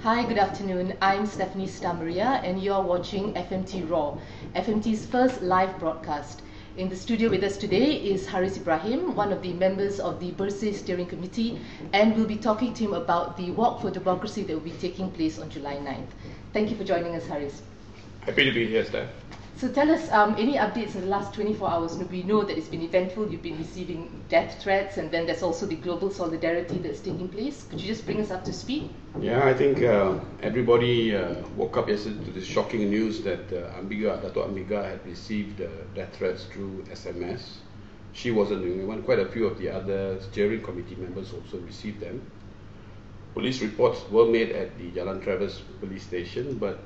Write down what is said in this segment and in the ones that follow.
Hi, good afternoon. I'm Sta Maria and you're watching FMT Raw, FMT's first live broadcast. In the studio with us today is Haris Ibrahim, one of the members of the Bersih Steering Committee, and we'll be talking to him about the Walk for Democracy that will be taking place on July 9th. Thank you for joining us, Haris. Happy to be here, Steph. So tell us any updates in the last 24 hours. We know that it's been eventful, you've been receiving death threats, and then there's also the global solidarity that's taking place. Could you just bring us up to speed? Yeah, I think everybody woke up yesterday to this shocking news that Dato' Amiga had received death threats through SMS. She wasn't the only one. Quite a few of the other steering committee members also received them. Police reports were made at the Jalan Travis police station, but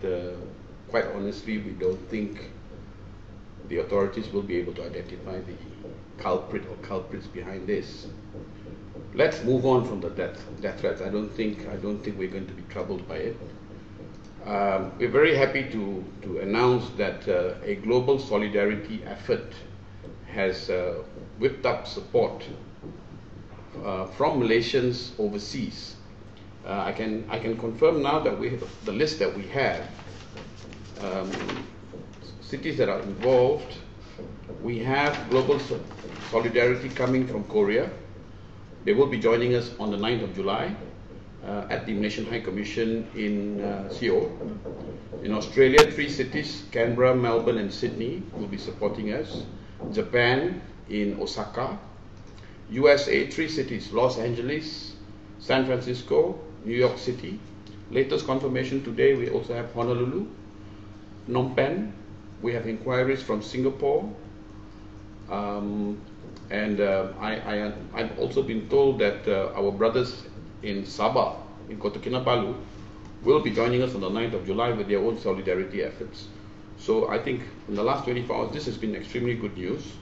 quite honestly, we don't think the authorities will be able to identify the culprit or culprits behind this. Let's move on from the death threats. I don't think we're going to be troubled by it. We're very happy to announce that a global solidarity effort has whipped up support from Malaysians overseas. I can confirm now that we have the list that we have. Cities that are involved. We have global solidarity coming from Korea. They will be joining us on the 9th of July at the Malaysian High Commission in Seoul. In Australia, 3 cities, Canberra, Melbourne and Sydney, will be supporting us. Japan in Osaka. USA, 3 cities, Los Angeles, San Francisco, New York City. Latest confirmation today, we also have Honolulu, Phnom Penh. We have inquiries from Singapore, and I've also been told that our brothers in Sabah, in Kota Kinabalu, will be joining us on the 9th of July with their own solidarity efforts. So I think in the last 24 hours, this has been extremely good news.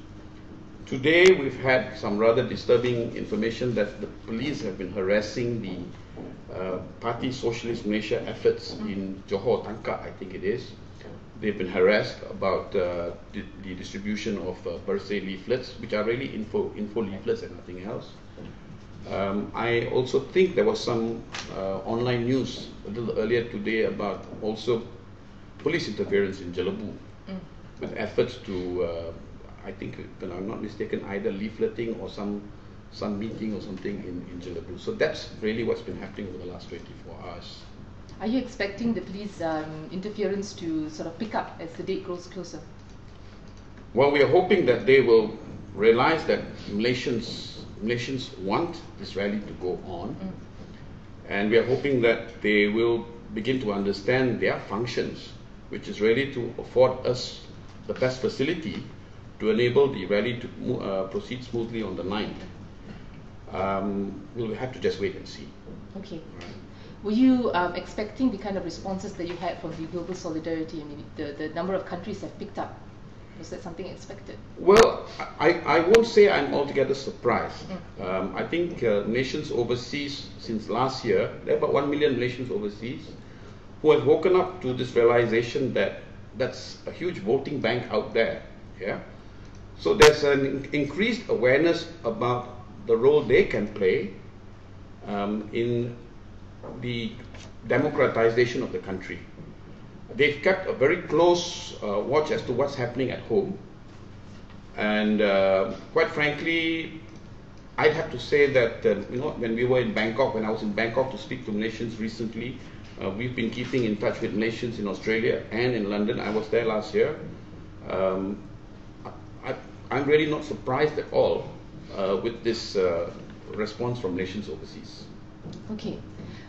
Today, we've had some rather disturbing information that the police have been harassing the Party Socialist Malaysia efforts in Johor, Tangkak, I think it is. They've been harassed about the distribution of Bersih leaflets, which are really info leaflets and nothing else. I also think there was some online news a little earlier today about also police interference in Jelebu, with efforts to, I think, if I'm not mistaken, either leafleting or some meeting or something in Jelebu. So that's really what's been happening over the last 24 hours. Are you expecting the police interference to sort of pick up as the date grows closer? Well, we are hoping that they will realize that Malaysians want this rally to go on, and we are hoping that they will begin to understand their functions, which is really to afford us the best facility to enable the rally to proceed smoothly on the 9th. We'll have to just wait and see. Okay. Right. Were you expecting the kind of responses that you had from the global solidarity? I mean, the number of countries have picked up. Was that something expected? Well, I won't say I'm altogether surprised. I think nations overseas, since last year, there are about 1 million Malaysians overseas who have woken up to this realization that that's a huge voting bank out there. Yeah. So there's an increased awareness about the role they can play in the democratization of the country. They've kept a very close watch as to what's happening at home, and quite frankly, I'd have to say that when we were in Bangkok, when I was in Bangkok to speak to Malaysians recently, we've been keeping in touch with Malaysians in Australia and in London. I was there last year. I'm really not surprised at all with this response from nations overseas. Okay.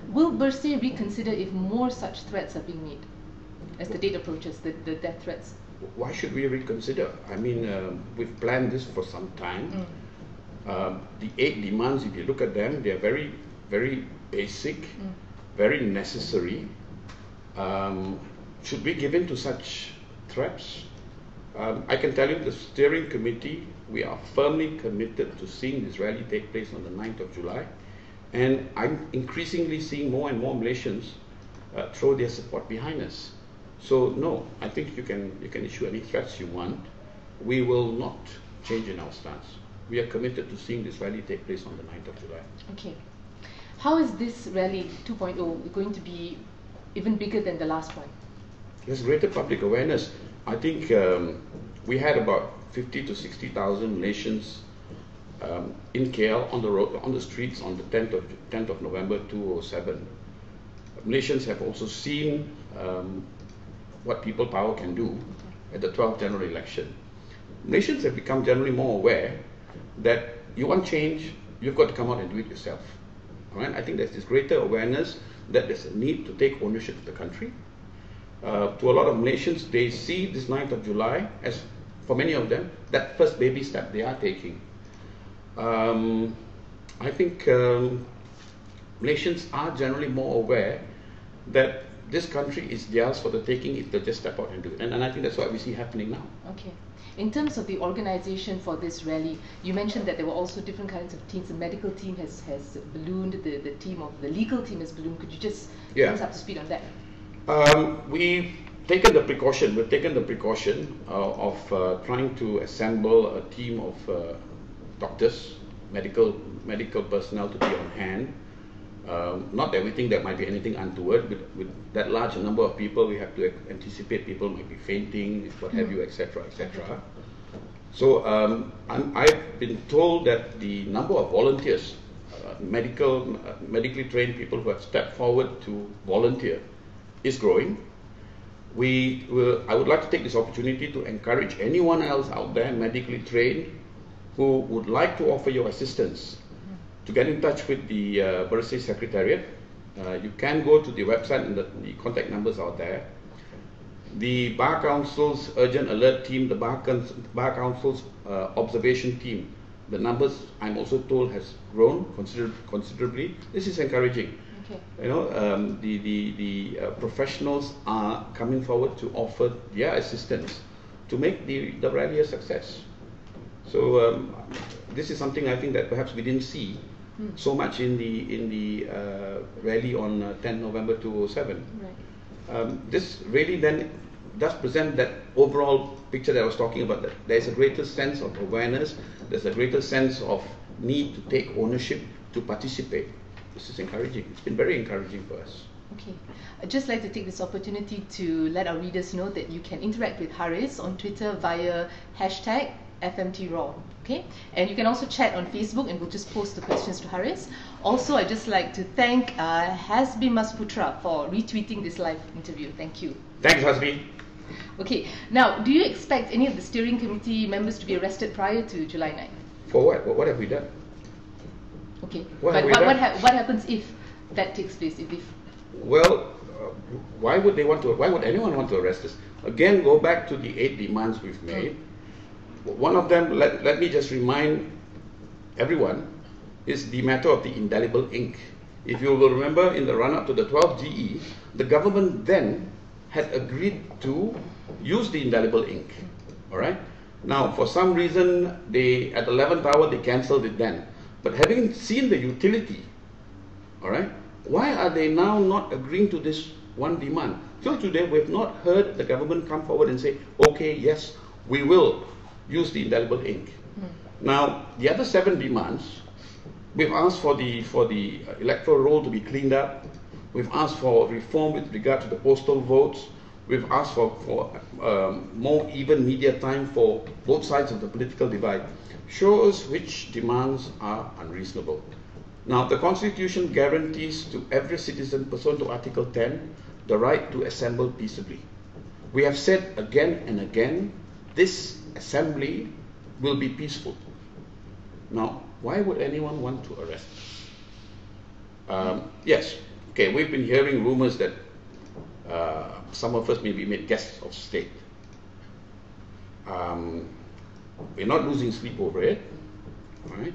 Will Bersih reconsider if more such threats are being made as the date approaches, the death threats? Why should we reconsider? I mean, we've planned this for some time. The 8 demands, if you look at them, they're very, very basic, very necessary. Should we give in to such threats? I can tell you, the steering committee, we are firmly committed to seeing this rally take place on the 9th of July. And I'm increasingly seeing more and more Malaysians throw their support behind us. So no, I think you can issue any threats you want. We will not change in our stance. We are committed to seeing this rally take place on the 9th of July. Okay. How is this rally 2.0 going to be even bigger than the last one? There's greater public awareness. I think we had about 50 to 60,000 Malaysians in KL on the road, on the streets on the 10th of November 2007. Malaysians have also seen what people power can do at the 12th general election. Malaysians have become generally more aware that you want change, you've got to come out and do it yourself. All right? I think there's this greater awareness that there's a need to take ownership of the country. To a lot of Malaysians, they see this 9th of July as, for many of them, that first baby step they are taking. I think Malaysians are generally more aware that this country is theirs for the taking if they just step out and do it. And I think that's what we see happening now. Okay. In terms of the organization for this rally, you mentioned that there were also different kinds of teams. The medical team has ballooned, the legal team has ballooned. Could you just bring us up to speed on that? We've taken the precaution of trying to assemble a team of doctors, medical personnel to be on hand. Not that we think there might be anything untoward, but with that large number of people, we have to anticipate people might be fainting, what have you, etc., etc. So I've been told that the number of volunteers, medically trained people who have stepped forward to volunteer, is growing. I would like to take this opportunity to encourage anyone else out there medically trained who would like to offer your assistance to get in touch with the Bersih Secretariat. You can go to the website and the contact numbers are there. The Bar Council's Urgent Alert Team, the Bar Council's Observation Team, the numbers I'm also told has grown considerably. This is encouraging. Okay. You know, the professionals are coming forward to offer their assistance to make the rally a success. So this is something I think that perhaps we didn't see so much in the rally on 10 November 2007. Right. This really then does present that overall picture that I was talking about, that there's a greater sense of awareness, there's a greater sense of need to take ownership, to participate. This is encouraging. It's been very encouraging for us. Okay. I'd just like to take this opportunity to let our readers know that you can interact with Haris on Twitter via #FMTRaw. Okay, and you can also chat on Facebook, and we'll just post the questions to Haris. Also, I'd just like to thank Hasbi Masputra for retweeting this live interview. Thank you. Thanks, Hasbi. Okay, now, do you expect any of the steering committee members to be arrested prior to July 9th? For what? What have we done? Okay, what happens if that takes place? Well, why would anyone want to arrest us? Again, go back to the 8 demands we've made. One of them, let me just remind everyone, is the matter of the indelible ink. If you will remember, in the run-up to the 12th GE, the government then had agreed to use the indelible ink. All right. Now, for some reason, at the 11th hour, they cancelled it then. But having seen the utility, all right, why are they now not agreeing to this one demand? Till today, we have not heard the government come forward and say, okay, yes, we will use the indelible ink. Now, the other 7 demands, we've asked for the electoral roll to be cleaned up. We've asked for reform with regard to the postal votes. We've asked for more even media time for both sides of the political divide. Show us which demands are unreasonable. Now, the Constitution guarantees to every citizen, pursuant to Article 10, the right to assemble peaceably. We have said again and again, this assembly will be peaceful. Now, why would anyone want to arrest us? Yes, okay, we've been hearing rumors that some of us may be made guests of state. We're not losing sleep over it, right?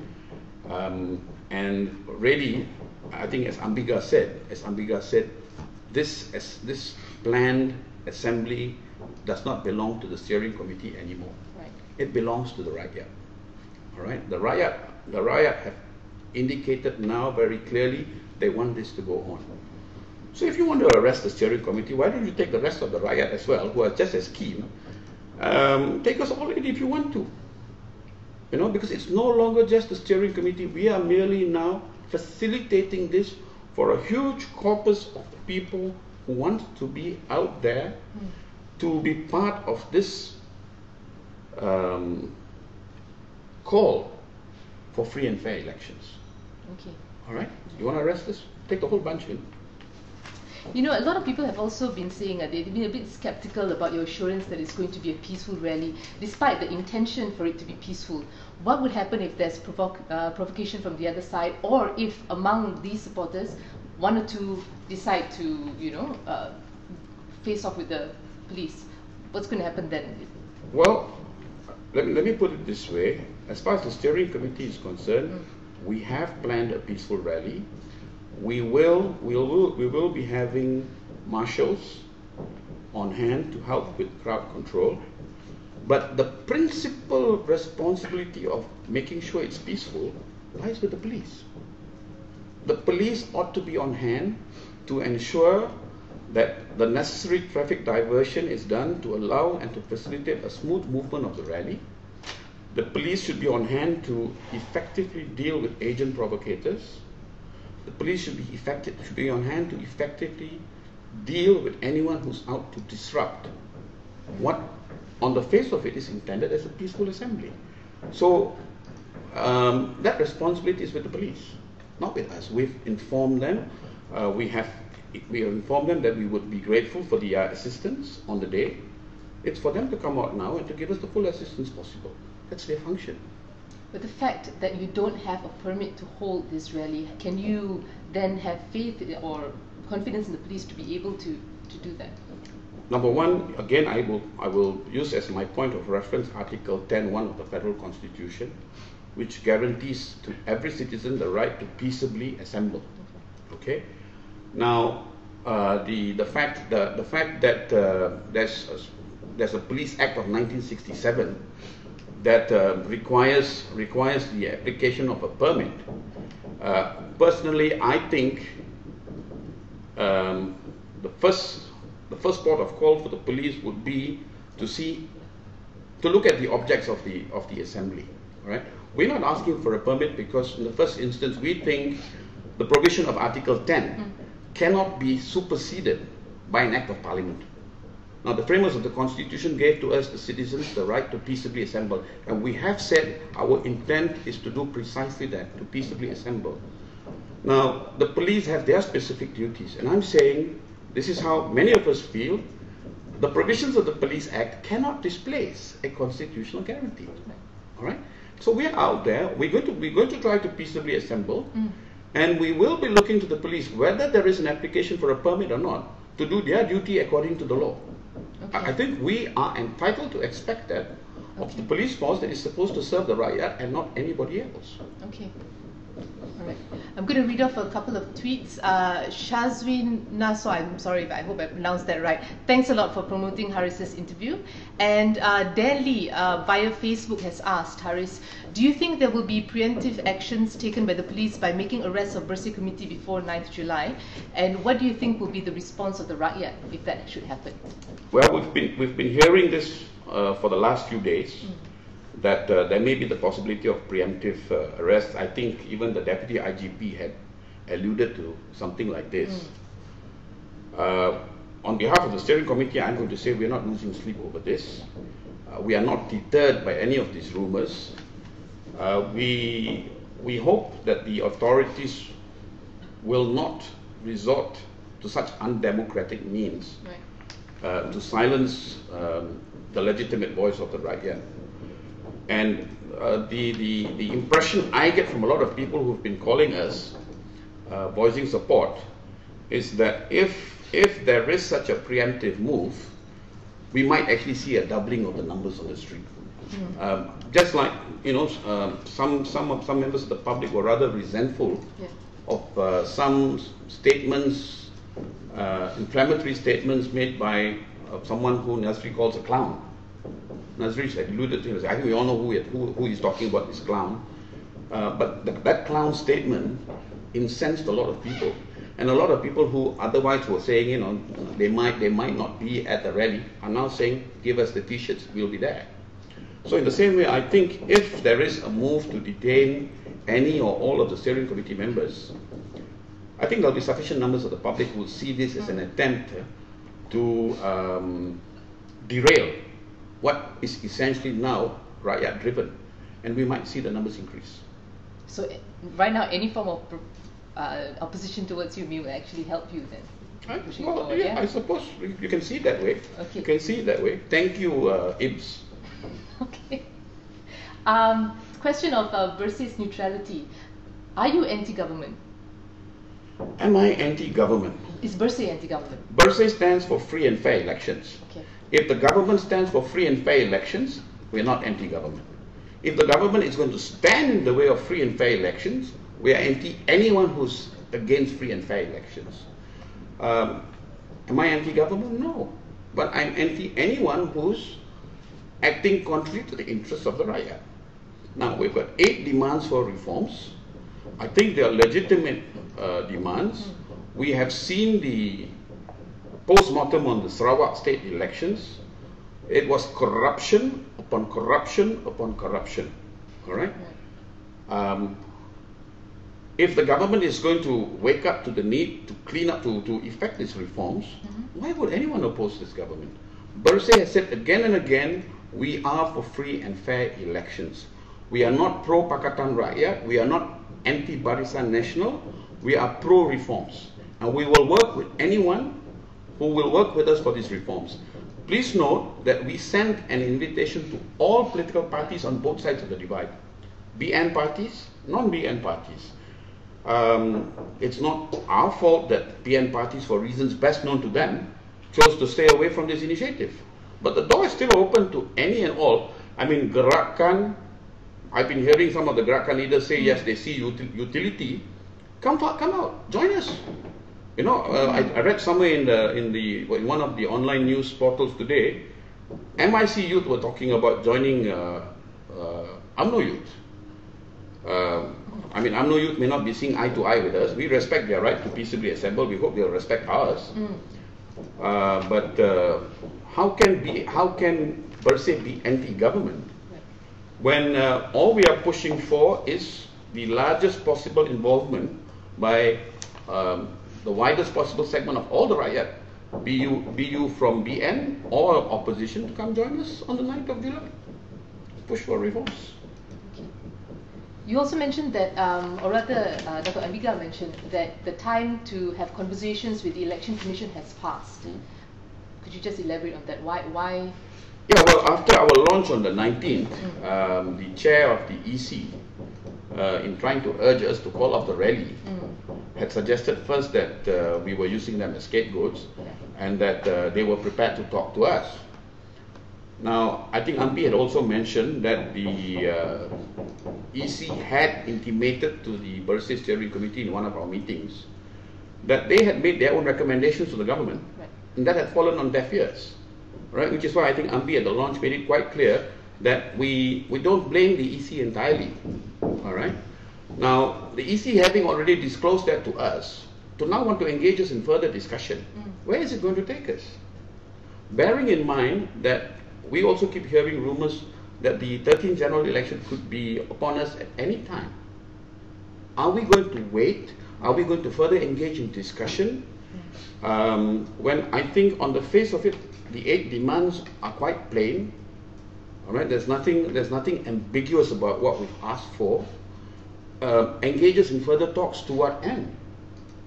And really, I think as Ambiga said, this planned assembly does not belong to the steering committee anymore. Right. It belongs to the Rakyat. All right, the Rakyat have indicated now very clearly they want this to go on. So if you want to arrest the steering committee, why don't you take the rest of the Rakyat as well, who are just as keen? Take us all in if you want to. You know, because it's no longer just the steering committee. We are merely now facilitating this for a huge corpus of people who want to be out there to be part of this call for free and fair elections. Okay. All right? You want to arrest this? Take the whole bunch in. You know, a lot of people have also been saying that they've been a bit skeptical about your assurance that it's going to be a peaceful rally, despite the intention for it to be peaceful. What would happen if there's provocation from the other side, or if among these supporters, one or two decide to, you know, face off with the police? What's going to happen then? Well, let me put it this way. As far as the steering committee is concerned, we have planned a peaceful rally. We will be having marshals on hand to help with crowd control. But the principal responsibility of making sure it's peaceful lies with the police. The police ought to be on hand to ensure that the necessary traffic diversion is done to allow and to facilitate a smooth movement of the rally. The police should be on hand to effectively deal with agent provocators. The police should be on hand to effectively deal with anyone who's out to disrupt what on the face of it is intended as a peaceful assembly. So that responsibility is with the police, not with us. We've informed them. We have informed them that we would be grateful for the assistance on the day. It's for them to come out now and to give us the full assistance possible. That's their function. But the fact that you don't have a permit to hold this rally, can you then have faith or confidence in the police to be able to do that? Number one, again, I will use as my point of reference Article 10(1) of the Federal Constitution, which guarantees to every citizen the right to peaceably assemble. Okay. Now, the fact that there's a Police Act of 1967 that requires the application of a permit. Personally, I think the first port of call for the police would be to look at the objects of the assembly. All right, we're not asking for a permit because in the first instance we think the provision of Article 10 cannot be superseded by an act of Parliament. Now, the framers of the Constitution gave to us, the citizens, the right to peaceably assemble. And we have said our intent is to do precisely that, to peaceably assemble. Now, the police have their specific duties. And I'm saying, this is how many of us feel, the provisions of the Police Act cannot displace a constitutional guarantee. All right? So we're out there, we're going to try to peaceably assemble, and we will be looking to the police, whether there is an application for a permit or not, to do their duty according to the law. Okay. I think we are entitled to expect that of the police force that is supposed to serve the rakyat and not anybody else. Okay. All right. I'm going to read off a couple of tweets. Shazwin Naso, I'm sorry, I hope I pronounced that right. Thanks a lot for promoting Haris's interview. And Dan Lee via Facebook has asked, Haris, do you think there will be preemptive actions taken by the police by making arrests of Bersih Committee before 9th July? And what do you think will be the response of the rakyat if that should happen? Well, we've been hearing this for the last few days. That there may be the possibility of preemptive arrests. I think even the Deputy IGP had alluded to something like this. On behalf of the steering committee, I'm going to say we're not losing sleep over this. We are not deterred by any of these rumors. We hope that the authorities will not resort to such undemocratic means to silence the legitimate voice of the rakyat. And the impression I get from a lot of people who've been calling us, voicing support, is that if there is such a preemptive move, we might actually see a doubling of the numbers on the street. Just like, you know, some members of the public were rather resentful of some statements, inflammatory statements made by someone who Nasri calls a clown. Nasri alluded to him. I think we all know who he's talking about, this clown. But that clown statement incensed a lot of people. And a lot of people who otherwise were saying, you know, they might not be at the rally, are now saying, give us the t-shirts, we'll be there. So in the same way, I think if there is a move to detain any or all of the steering committee members, I think there will be sufficient numbers of the public who will see this as an attempt to derail what is essentially now rakyat driven, and we might see the numbers increase. So right now, any form of opposition towards you will actually help you then? Well, forward, yeah, I suppose you can see it that way. Okay. You can see it that way. Thank you, Ibs. Okay. Question of Bersih's neutrality. Are you anti-government? Am I anti-government? Is Bersih anti-government? Bersih stands for free and fair elections. Okay. If the government stands for free and fair elections, we're not anti-government. If the government is going to stand in the way of free and fair elections, we are anti anyone who's against free and fair elections. Am I anti-government? No. But I'm anti anyone who's acting contrary to the interests of the rakyat. Now, we've got 8 demands for reforms. I think they are legitimate demands. We have seen the post-mortem on the Sarawak state elections. It was corruption upon corruption upon corruption. All right? If the government is going to wake up to the need to clean up, to effect these reforms, why would anyone oppose this government? Bersih has said again and again, we are for free and fair elections. We are not pro-Pakatan Rakyat, we are not anti-Barisan Nasional, we are pro-reforms. And we will work with anyone who will work with us for these reforms. Please note that we sent an invitation to all political parties on both sides of the divide. BN parties, non-BN parties. It's not our fault that PN parties, for reasons best known to them, chose to stay away from this initiative. But the door is still open to any and all. I mean, Gerakan, I've been hearing some of the Gerakan leaders say, yes, they see utility. Come out, join us. You know, I read somewhere in one of the online news portals today, MIC youth were talking about joining UMNO youth. I mean, UMNO youth may not be seeing eye to eye with us. We respect their right to peaceably assemble. We hope they'll respect ours. But how can Bersih be anti-government when all we are pushing for is the largest possible involvement by the widest possible segment of all the rakyat, be you from BN or opposition, to come join us on the 9th of July. Push for reforms. You also mentioned that, or rather, Dr. Amiga mentioned that the time to have conversations with the Election Commission has passed. Could you just elaborate on that? Why? Yeah, well, after our launch on the 19th, the chair of the EC, in trying to urge us to call off the rally, had suggested first that we were using them as scapegoats, and that they were prepared to talk to us. Now, I think Ampi had also mentioned that the EC had intimated to the Bersih Steering Committee in one of our meetings that they had made their own recommendations to the government, and that had fallen on deaf ears, right? Which is why I think Ampi at the launch made it quite clear that we don't blame the EC entirely, all right? Now, the EC having already disclosed that to us, to now want to engage us in further discussion, where is it going to take us? Bearing in mind that we also keep hearing rumors that the 13th general election could be upon us at any time. Are we going to wait? Are we going to further engage in discussion? When I think on the face of it, the 8 demands are quite plain. All right, there's nothing ambiguous about what we've asked for. Engages in further talks to what end?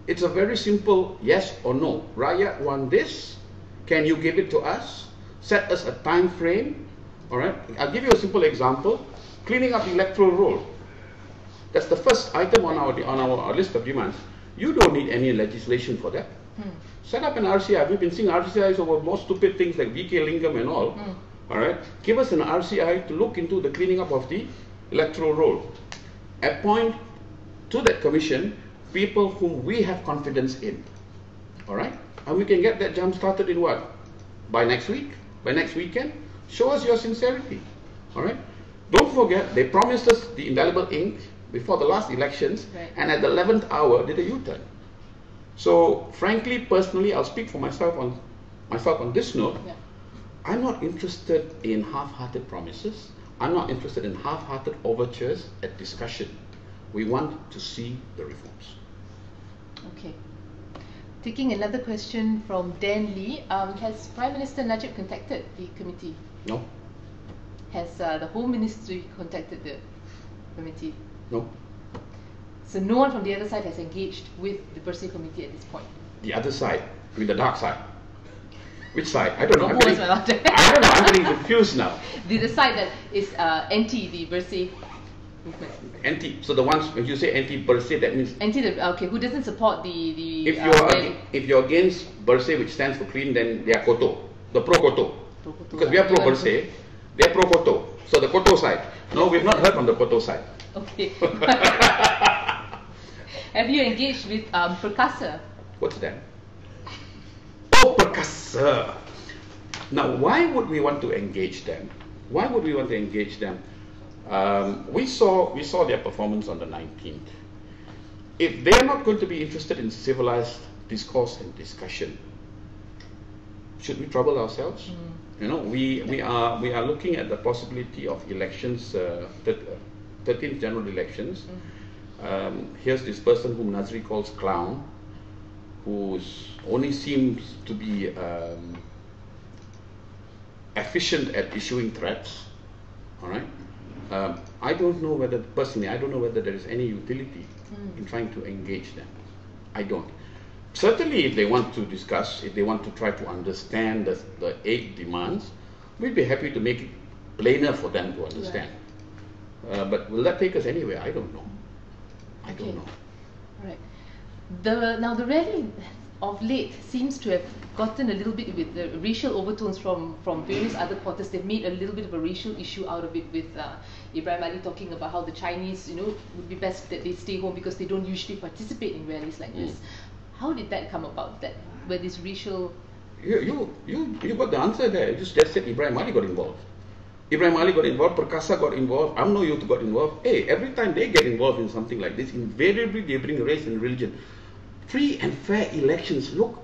It's a very simple yes or no. Rakyat want this. Can you give it to us? Set us a time frame. All right. I'll give you a simple example. Cleaning up the electoral roll. That's the first item on our list of demands. You don't need any legislation for that. Set up an RCI. We've been seeing RCIs over more stupid things like VK Lingam and all. All right. Give us an RCI to look into the cleaning up of the electoral roll. Appoint to that commission people whom we have confidence in. All right. And we can get that jump started in what? By next week? By next weekend? Show us your sincerity. All right. Don't forget, they promised us the indelible ink before the last elections, and at the 11th hour did a U-turn. So, frankly, personally, I'll speak for myself on this note. I'm not interested in half-hearted promises. I'm not interested in half-hearted overtures at discussion. We want to see the reforms. Okay. Taking another question from Dan Lee. Has Prime Minister Najib contacted the committee? No. Has the Home Ministry contacted the committee? No. So no one from the other side has engaged with the Bersih committee at this point? The other side, I mean the dark side. Which side? I don't know. I don't know. I'm getting confused now. The side that is anti the Bersih movement. Anti. So the ones when you say anti Bersih, that means anti the okay. Who doesn't support the if you're against Bersih, which stands for clean, then they are Koto, the pro Koto. Because we are pro Bersih, they are pro Koto. So the Koto side. No, we've not heard from the Koto side. Okay. Have you engaged with Perkasa? What's that? Oh, Perkasa. Now, why would we want to engage them? Why would we want to engage them? We saw their performance on the 19th. If they're not going to be interested in civilized discourse and discussion, should we trouble ourselves? You know, we are looking at the possibility of elections, 13th general elections. Here's this person whom Nazri calls clown, who only seems to be efficient at issuing threats. All right. I don't know whether personally, I don't know whether there is any utility in trying to engage them. I don't. Certainly, if they want to discuss, if they want to try to understand the 8 demands, we'd be happy to make it plainer for them to understand. Right. But will that take us anywhere? I don't know. I don't know. Right. Now the rally of late seems to have gotten a little bit with the racial overtones from various other quarters. They've made a little bit of a racial issue out of it, with Ibrahim Ali talking about how the Chinese, would be best that they stay home because they don't usually participate in rallies like this. How did that come about? That where this racial you got the answer there. You just said Ibrahim Ali got involved. Ibrahim Ali got involved, Perkasa got involved, UMNO Youth got involved. Hey, every time they get involved in something like this, invariably they bring race and religion. Free and fair elections. Look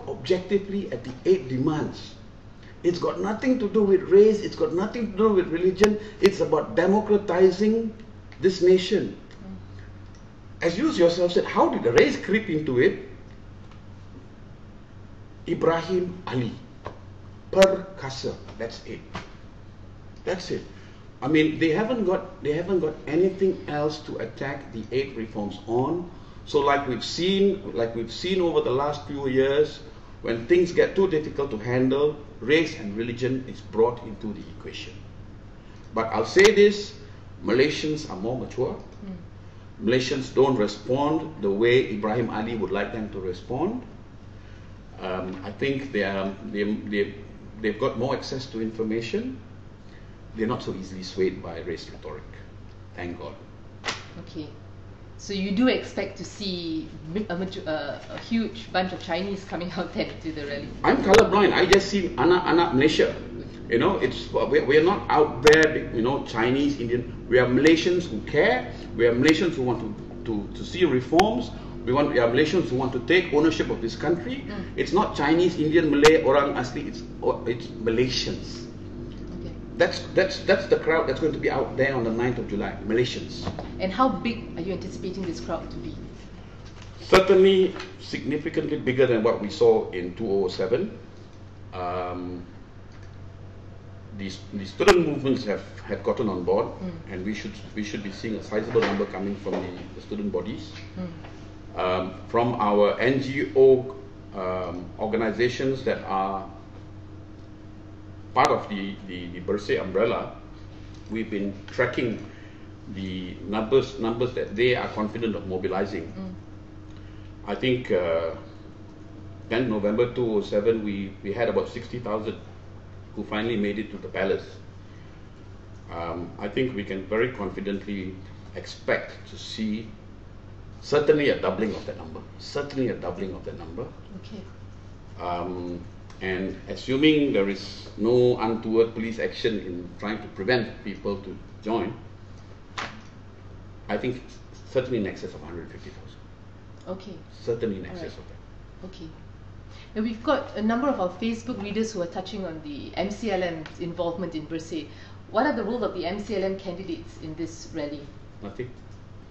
objectively at the 8 demands. It's got nothing to do with race, it's got nothing to do with religion, it's about democratizing this nation. As you yourself said, how did the race creep into it? Ibrahim Ali, Perkasa, that's it. That's it. I mean, they haven't got anything else to attack the 8 reforms on. So like we've seen over the last few years, when things get too difficult to handle, race and religion is brought into the equation. But I'll say this, Malaysians are more mature. Malaysians don't respond the way Ibrahim Ali would like them to respond. I think they've got more access to information. They're not so easily swayed by race rhetoric. Thank God. Okay. So you do expect to see a huge bunch of Chinese coming out then to the rally? I'm colorblind. I just see anak Malaysia. We're not out there, Chinese, Indian. We are Malaysians who care. We are Malaysians who want to see reforms. We are Malaysians who want to take ownership of this country. It's not Chinese, Indian, Malay, Orang Asli. It's Malaysians. That's the crowd that's going to be out there on the 9th of July, Malaysians. And how big are you anticipating this crowd to be? Certainly significantly bigger than what we saw in 2007. The student movements have gotten on board, and we should be seeing a sizable number coming from the student bodies. From our NGO organizations that are part of the Bersih umbrella, we've been tracking the numbers that they are confident of mobilizing. I think 10 November 2007, we had about 60,000 who finally made it to the palace. I think we can very confidently expect to see certainly a doubling of that number. Okay. And assuming there is no untoward police action in trying to prevent people to join, I think certainly in excess of 150,000. Okay. Certainly in excess of that. Okay. Now we've got a number of our Facebook readers who are touching on the MCLM's involvement in Bersih. What are the roles of the MCLM candidates in this rally? Nothing.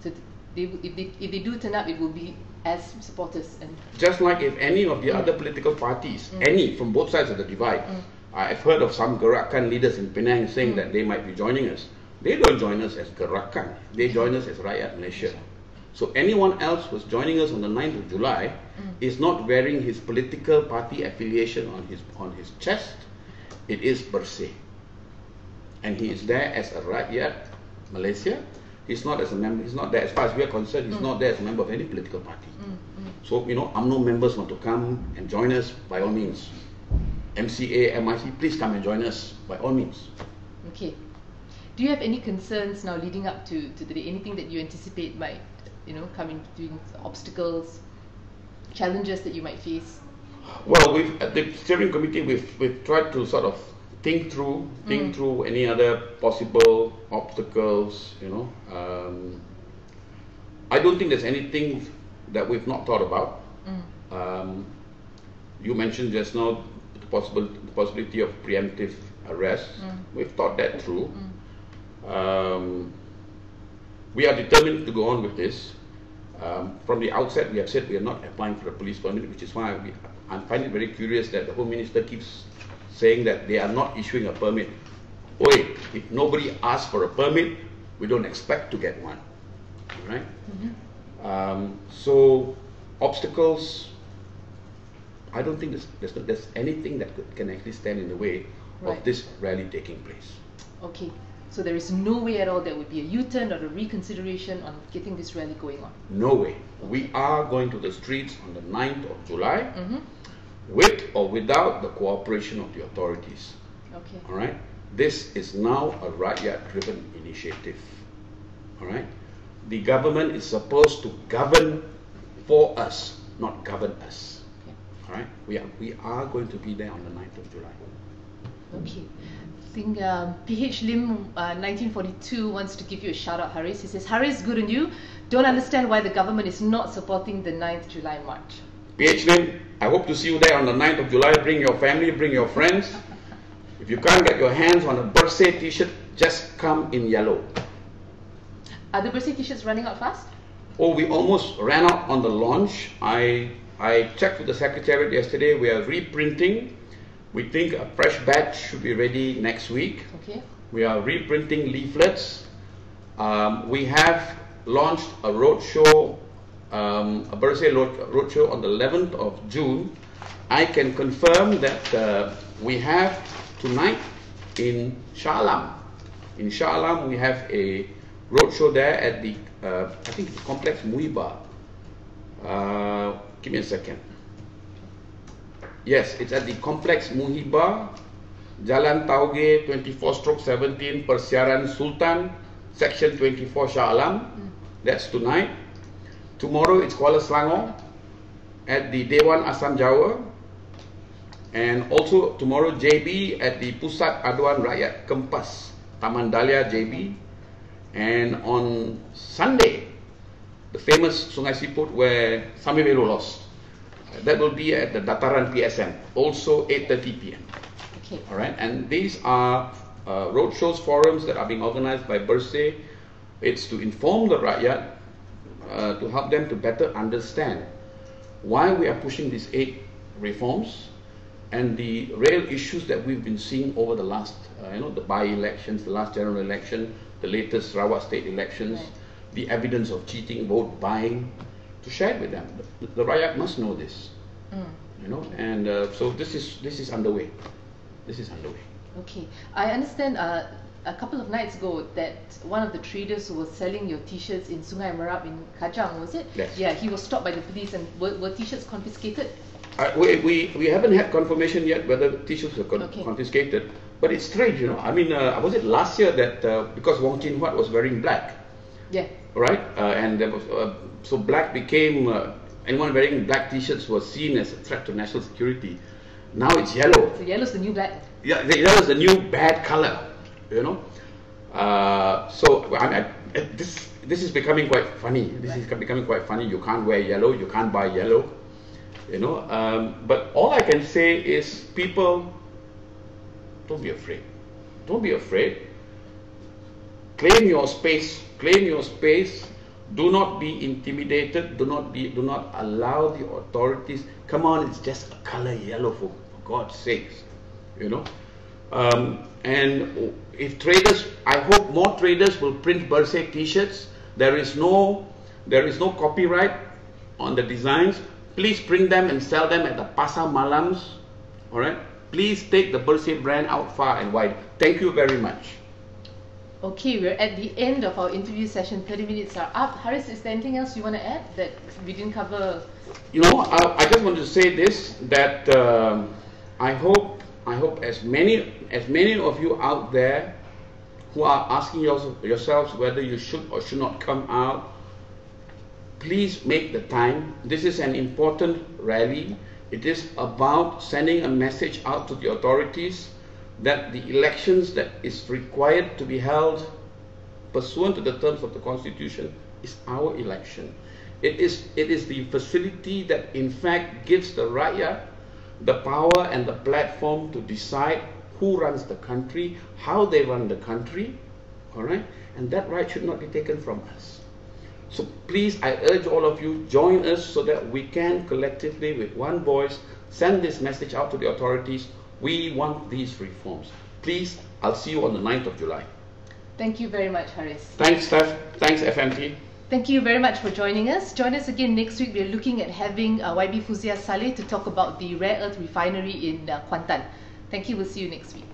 So if they do turn up, it will be as supporters. And just like if any of the other political parties, any from both sides of the divide, I've heard of some Gerakan leaders in Penang saying that they might be joining us. They don't join us as Gerakan. They join us as Rakyat Malaysia. So anyone else who's joining us on the 9th of July is not wearing his political party affiliation on his chest. It is Bersih. And he is there as a Rakyat Malaysia. He's not as a member. He's not there, as far as we are concerned. He's not there as a member of any political party. So UMNO members want to come and join us, by all means. MCA, MIC, please come and join us, by all means. Okay. Do you have any concerns now leading up to the day? Anything that you anticipate might, come in between, obstacles, challenges that you might face? Well, at the steering committee, we've tried to sort of think through any other possible obstacles. I don't think there's anything that we've not thought about. You mentioned just now the possibility of preemptive arrest. We've thought that through. We are determined to go on with this. From the outset, we have said we are not applying for a police permit, which is why I find it very curious that the Home Minister keeps saying that they are not issuing a permit. Oi, if nobody asks for a permit, we don't expect to get one. Right? So obstacles, I don't think there's anything that can actually stand in the way of this rally taking place. Okay, so there is no way at all there would be a U-turn or a reconsideration on getting this rally going on? No way. We are going to the streets on the 9th of July with or without the cooperation of the authorities. Okay. All right? This is now a Rakyat-driven initiative. All right? The government is supposed to govern for us, not govern us. Okay. All right? We are going to be there on the 9th of July. Okay. I think PH Lim 1942 wants to give you a shout out, Haris. He says, Haris, good on you. Don't understand why the government is not supporting the 9th July march. PH Lim, I hope to see you there on the 9th of July. Bring your family, bring your friends. If you can't get your hands on a Bersih t-shirt, just come in yellow. Are the Bersih t-shirts running out fast? Oh, we almost ran out on the launch. I checked with the Secretariat yesterday. We are reprinting. We think a fresh batch should be ready next week. Okay. We are reprinting leaflets. We have launched a roadshow, a Bersih roadshow on the 11th of June. I can confirm that we have tonight in Shah Alam. In Shah Alam, we have a roadshow there at the, I think it's Complex Muiba. Give me a second. Yes, it's at the Complex Muhiba, Jalan Tauge 24/17, Persiaran Sultan, Section 24 Shah Alam. That's tonight. Tomorrow it's Kuala Selangor at the Dewan Asam Jawa. And also tomorrow JB at the Pusat Aduan Rakyat Kempas, Taman Dahlia JB. And on Sunday, the famous Sungai Siput where Sami Bello lost. That will be at the Dataran PSM, also 8:30 p.m. Okay. All right, and these are roadshows, forums that are being organized by Bersih. It's to inform the Rakyat, to help them to better understand why we are pushing these 8 reforms and the real issues that we've been seeing over the last, the by-elections, the last general election, the latest Sarawak state elections, the evidence of cheating, vote buying, to share it with them. The Rakyat must know this, and so this is underway. This is underway. Okay, I understand a couple of nights ago that one of the traders who was selling your t-shirts in Sungai Merab in Kajang, was it? Yes. Yeah, he was stopped by the police, and were t-shirts confiscated? We haven't had confirmation yet whether t-shirts were confiscated, but it's strange, I mean, was it last year that because Wong Chin Huat was wearing black? Yeah. Right, and there was so black became anyone wearing black t-shirts was seen as a threat to national security. Now it's yellow. So yellow's the new black. Yeah, yellow's the new bad color. So I mean, this is becoming quite funny. This is becoming quite funny. You can't wear yellow. You can't buy yellow. But all I can say is, people, don't be afraid. Don't be afraid. claim your space, claim your space. Do not be intimidated. Do not allow the authorities. Come on, it's just a color yellow for God's sakes, you know. And if traders, I hope more traders will print Bersih T-shirts. There is no copyright on the designs. Please print them and sell them at the pasar malams. All right. Please take the Bersih brand out far and wide. Thank you very much. Okay, we're at the end of our interview session. 30 minutes are up. Haris, is there anything else you want to add that we didn't cover? You know, I just want to say this, that I hope as many of you out there who are asking yourselves whether you should or should not come out, please make the time. This is an important rally. It is about sending a message out to the authorities that the elections that is required to be held pursuant to the terms of the Constitution is our election. It is the facility that in fact gives the Rakyat the power and the platform to decide who runs the country, how they run the country, all right? And that right should not be taken from us. So please, I urge all of you, join us so that we can collectively, with one voice, send this message out to the authorities. We want these reforms. Please, I'll see you on the 9th of July. Thank you very much, Haris. Thanks, Steph. Thanks, FMT. Thank you very much for joining us. Join us again next week. We're looking at having YB Fuzia Saleh to talk about the rare earth refinery in Kuantan. Thank you. We'll see you next week.